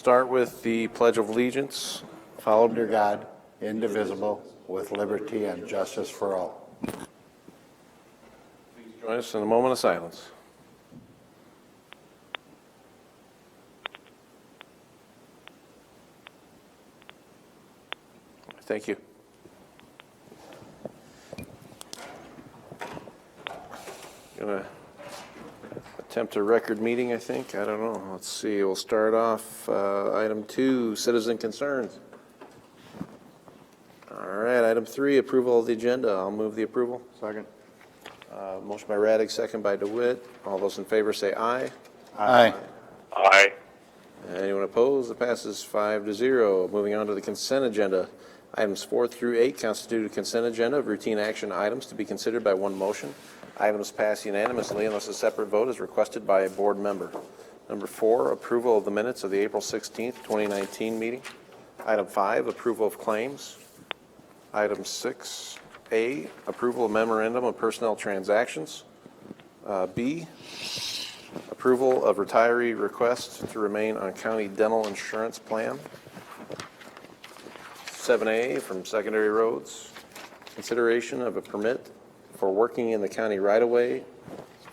start with the Pledge of Allegiance. Followed under God, indivisible, with liberty and justice for all. Please join us in a moment of silence. Thank you. Gonna attempt a record meeting, I think. I don't know. Let's see. We'll start off item 2, citizen concerns. All right, item 3, approval of the agenda. I'll move the approval. Second. Motion by Raddick, second by DeWitt. All those in favor say aye. Aye. Aye. Anyone opposed? It passes 5-0. Moving on to the consent agenda. Items 4 through 8 constitute a consent agenda of routine action items to be considered by one motion. Items pass unanimously unless a separate vote is requested by a board member. Number 4, approval of the minutes of the April 16th, 2019 meeting. Item 5, approval of claims. Item 6A, approval of memorandum of personnel transactions. B, approval of retiree request to remain on county dental insurance plan. 7A from secondary roads, consideration of a permit for working in the county right-of-way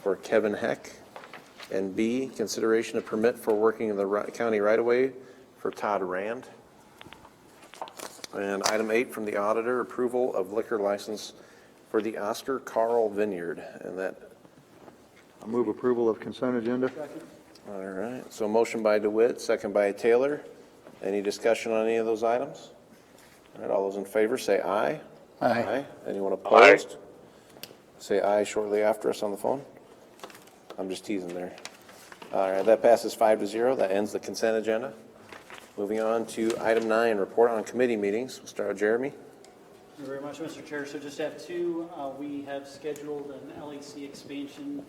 for Kevin Heck. And B, consideration of permit for working in the county right-of-way for Todd Rand. And item 8 from the auditor, approval of liquor license for the Oscar Carl Vineyard. And that, I move approval of consent agenda. all right, so motion by DeWitt, second by Taylor. Any discussion on any of those items? All right, all those in favor say aye. Aye. Anyone opposed? Say aye shortly after us on the phone. I'm just teasing there. All right, that passes 5-0. That ends the consent agenda. Moving on to item 9, report on committee meetings. We'll start with Jeremy. Thank you very much, Mr. Chair. So just have 2. We have scheduled an LAC expansion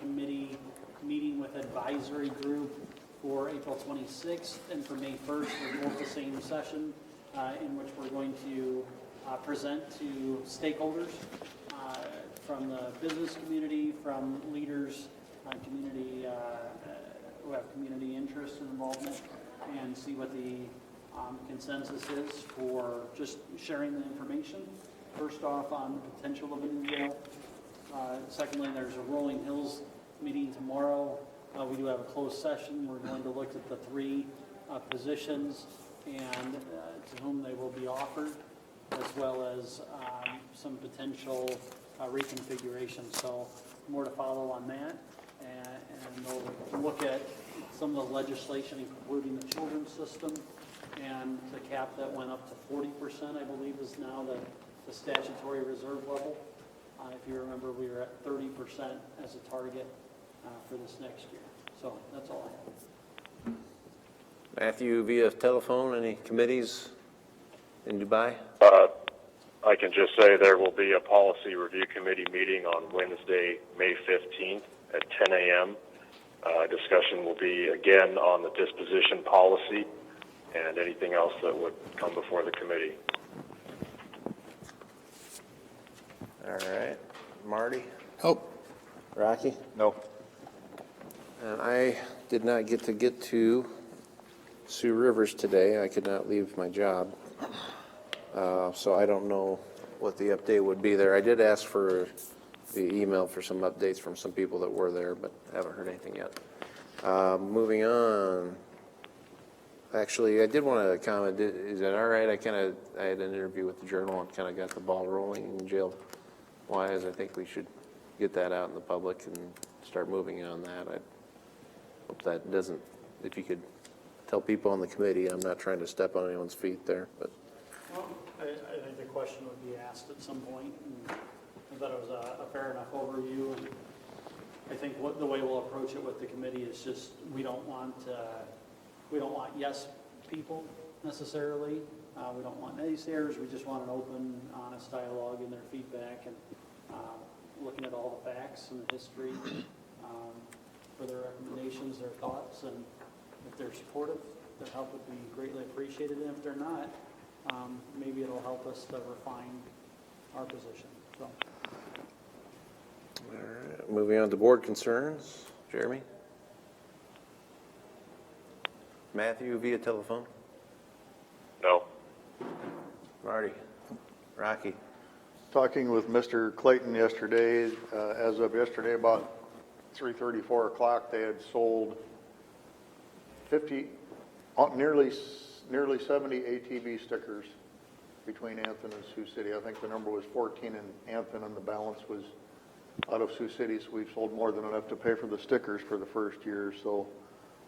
committee meeting with advisory group for April 26th and for May 1st. We're both the same session in which we're going to present to stakeholders from the business community, from leaders, community who have community interest and involvement, and see what the consensus is for just sharing the information. First off, on the potential of a new jail. Secondly, there's a Rolling Hills meeting tomorrow. We do have a closed session. We're going to look at the 3 positions and to whom they will be offered, as well as some potential reconfiguration. So more to follow on that, and we'll look at some of the legislation, including the children's system, and the cap that went up to 40%, I believe, is now the statutory reserve level. If you remember, we were at 30% as a target for this next year. So that's all I have. Matthew, via telephone, any committees in Dubai? I can just say there will be a policy review committee meeting on Wednesday, May 15th at 10 a.m. Discussion will be again on the disposition policy and anything else that would come before the committee. All right. Marty? Oh. Rocky? No. And I did not get to Sioux Rivers today. I could not leave my job. So I don't know what the update would be there. I did ask for the email for some updates from some people that were there, but haven't heard anything yet. Moving on. Actually, I did want to comment. Is that all right? I had an interview with the Journal and kind of got the ball rolling in jail wise. I think we should get that out in the public and start moving on that. I hope that doesn't, if you could tell people on the committee, I'm not trying to step on anyone's feet there, but. Well, I think the question would be asked at some point, and I thought it was a fair enough overview. And I think the way we'll approach it with the committee is just we don't want yes people necessarily. We don't want naysayers. We just want an open, honest dialogue in their feedback and looking at all the facts and the history for their recommendations, their thoughts, and if they're supportive, their help would be greatly appreciated. And if they're not, maybe it'll help us to refine our position. So. All right, moving on to board concerns. Jeremy? Matthew via telephone? No. Marty? Rocky? Talking with Mr. Clayton yesterday, as of yesterday, about 3:30, 4 o'clock, they had sold 50, nearly 70 ATV stickers between Anthony and Sioux City. I think the number was 14 in Anthony and the balance was out of Sioux City. So we've sold more than enough to pay for the stickers for the first year. So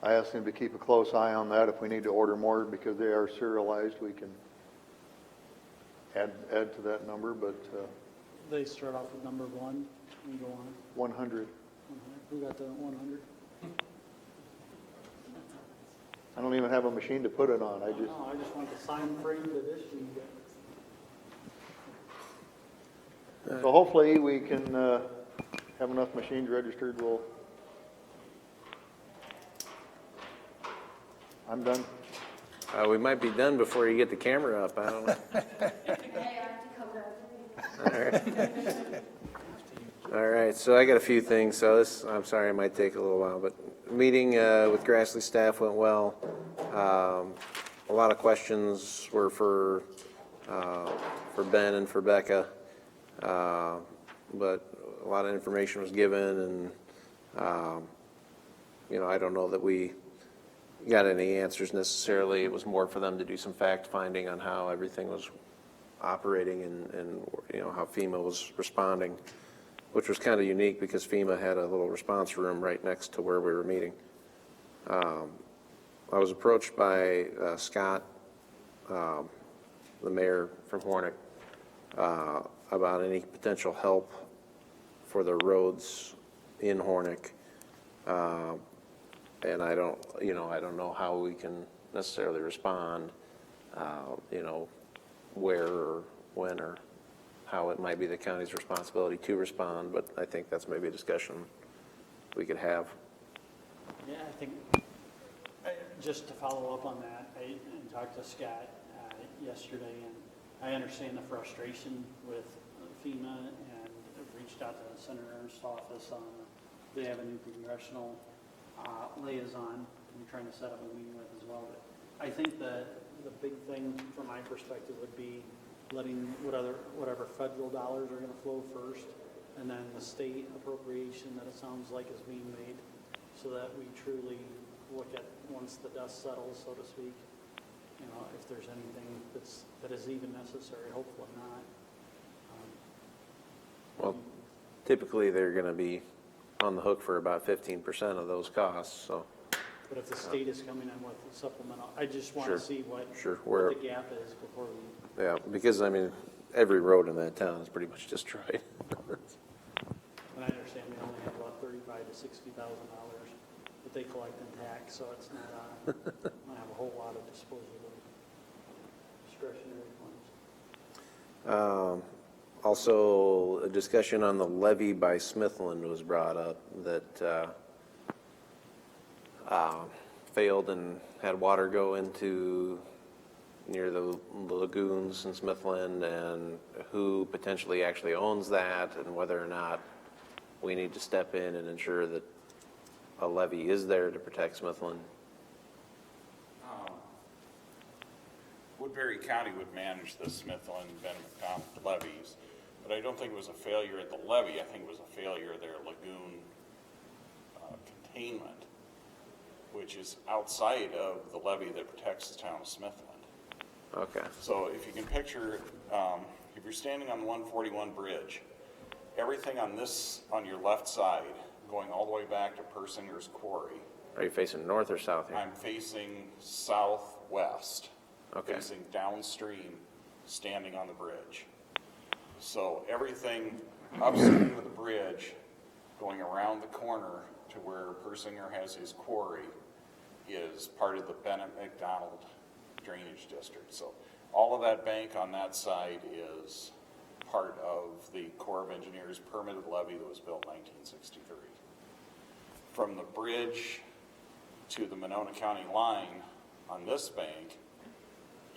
I asked him to keep a close eye on that. If we need to order more because they are serialized, we can add to that number, but They start off with number 1 and go on. 100. Who got the 100? I don't even have a machine to put it on. No, I just want the sign framed edition. So hopefully we can have enough machines registered. I'm done. We might be done before you get the camera up, I don't know. All right, so I got a few things, so this, I'm sorry, it might take a little while, but meeting with Grassley staff went well. A lot of questions were for Ben and for Becca, but a lot of information was given, and, you know, I don't know that we got any answers necessarily. It was more for them to do some fact-finding on how everything was operating and you know, how FEMA was responding, which was kind of unique because FEMA had a little response room right next to where we were meeting. I was approached by Scott, the mayor from Hornick, about any potential help for the roads in Hornick. And I don't know how we can necessarily respond, you know, where or when or how it might be the county's responsibility to respond, but I think that's maybe a discussion we could have. Yeah, I think, just to follow up on that, I talked to Scott yesterday, and I understand the frustration with FEMA, and I've reached out to Senator Ernst's office on, they have a new congressional liaison I'm trying to set up a meeting with as well. But I think the big thing from my perspective would be letting whatever federal dollars are going to flow first, and then the state appropriation that it sounds like is being made, so that we truly look at, once the dust settles, so to speak, you know, if there's anything that is even necessary. Hopefully not. Well, typically they're going to be on the hook for about 15% of those costs, so. But if the state is coming in with a supplemental, I just want Sure. to see what Where, the gap is before we. yeah, because I mean, every road in that town is pretty much destroyed. And I understand we only have about $35,000 to $60,000 that they collect in tax, so it's not, don't have a whole lot of disposable discretionary funds. Also, a discussion on the levy by Smithland was brought up that failed and had water go into near the lagoons in Smithland, and who potentially actually owns that, and whether or not we need to step in and ensure that a levy is there to protect Smithland. Woodbury County would manage the Smithland and Ben McDonald levees, but I don't think it was a failure at the levee. I think it was a failure of their lagoon containment, which is outside of the levee that protects the town of Smithland. Okay. So if you can picture, if you're standing on the 141 bridge, everything on your left side, going all the way back to Persinger's Quarry. Are you facing north or south here? I'm facing southwest. Okay. Facing downstream, standing on the bridge. So everything upstream of the bridge, going around the corner to where Persinger has his quarry, is part of the Bennett McDonald Drainage District. So all of that bank on that side is part of the Corps of Engineers permitted levee that was built in 1963. From the bridge to the Monona County line on this bank,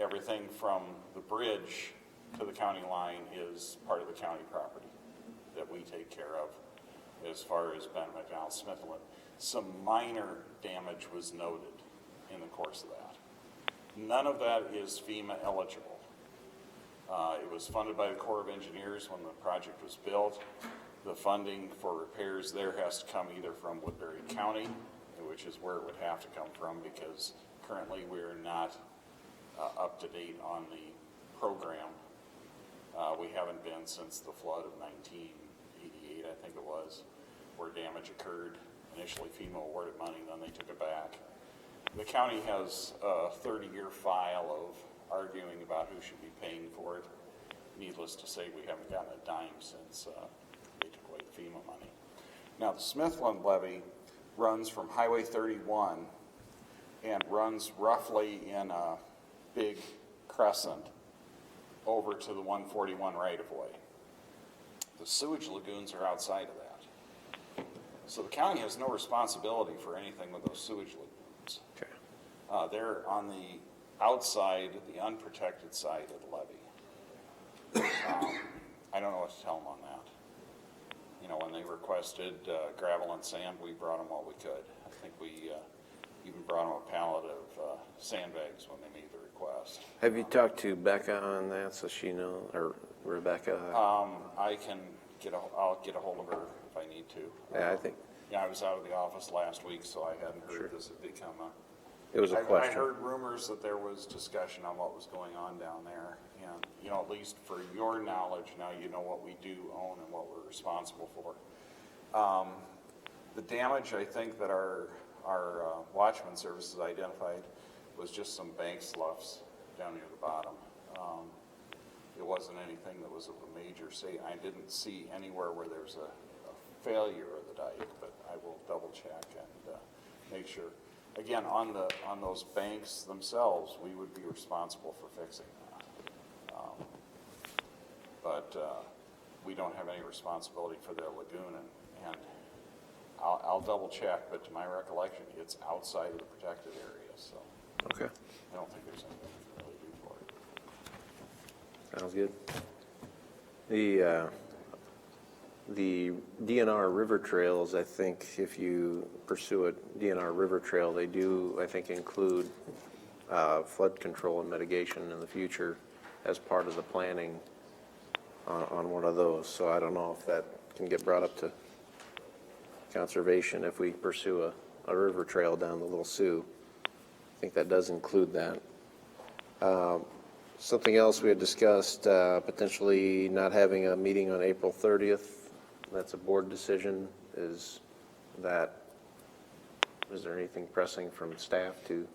everything from the bridge to the county line is part of the county property that we take care of as far as Ben McDonald Smithland. Some minor damage was noted in the course of that. None of that is FEMA eligible. It was funded by the Corps of Engineers when the project was built. The funding for repairs there has to come either from Woodbury County, which is where it would have to come from, because currently we're not up to date on the program. We haven't been since the flood of 1988, I think it was, where damage occurred. Initially FEMA awarded money, then they took it back. The county has a 30-year file of arguing about who should be paying for it. Needless to say, we haven't gotten a dime since they took away the FEMA money. Now, the Smithland levee runs from Highway 31 and runs roughly in a big crescent over to the 141 right-of-way. The sewage lagoons are outside of that. So the county has no responsibility for anything with those sewage lagoons. Okay. They're on the outside, the unprotected side of the levee. I don't know what to tell them on that. You know, when they requested gravel and sand, we brought them what we could. I think we even brought them a pallet of sandbags when they made the request. Have you talked to Becca on that, so she knows, or Rebecca? I can I'll get a hold of her if I need to. Yeah, I think Yeah, I was out of the office last week, so I hadn't heard this had become a. it was a question. I heard rumors that there was discussion on what was going on down there, and, you know, at least for your knowledge, now you know what we do own and what we're responsible for. The damage, I think, that our Watchman services identified was just some bank sloughs down near the bottom. It wasn't anything that was of a major state. I didn't see anywhere where there's a failure of the dike, but I will double check and make sure. Again, on those banks themselves, we would be responsible for fixing that. But we don't have any responsibility for the lagoon, and I'll double check, but to my recollection, it's outside of the protected area, so Okay, I don't think there's anything we can really do for it. sounds good. The DNR river trails, I think if you pursue a DNR river trail, they do, I think, include flood control and mitigation in the future as part of the planning on one of those. So I don't know if that can get brought up to conservation if we pursue a river trail down the Little Sioux. I think that does include that. Something else we had discussed, potentially not having a meeting on April 30th. That's a board decision. Is there anything pressing from staff to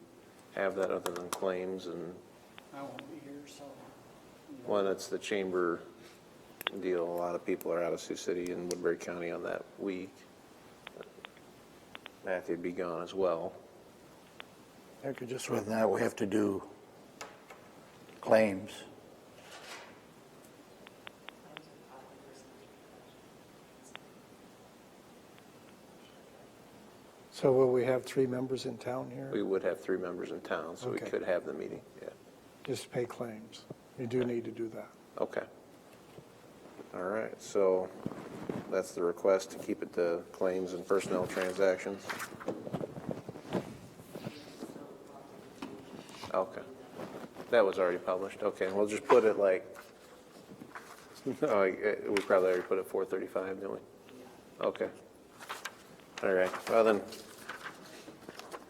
have that other than claims? And I won't be here, so. one, it's the chamber deal. A lot of people are out of Sioux City and Woodbury County on that week. Matthew'd be gone as well. Just with that, we have to do claims. So will we have 3 members in town We here? would have 3 members in town, so we Okay. could have the meeting, yeah. Just pay claims. You do need to do that. Okay. All right, so that's the request, to keep it to claims and personnel transactions. Okay. That was already published, okay, we'll just put it like, oh, we probably already put it 4:35, didn't we? Okay. All right, well then,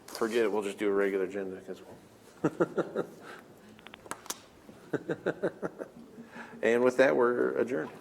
forget it, we'll just do a regular agenda, because and with that, we're adjourned.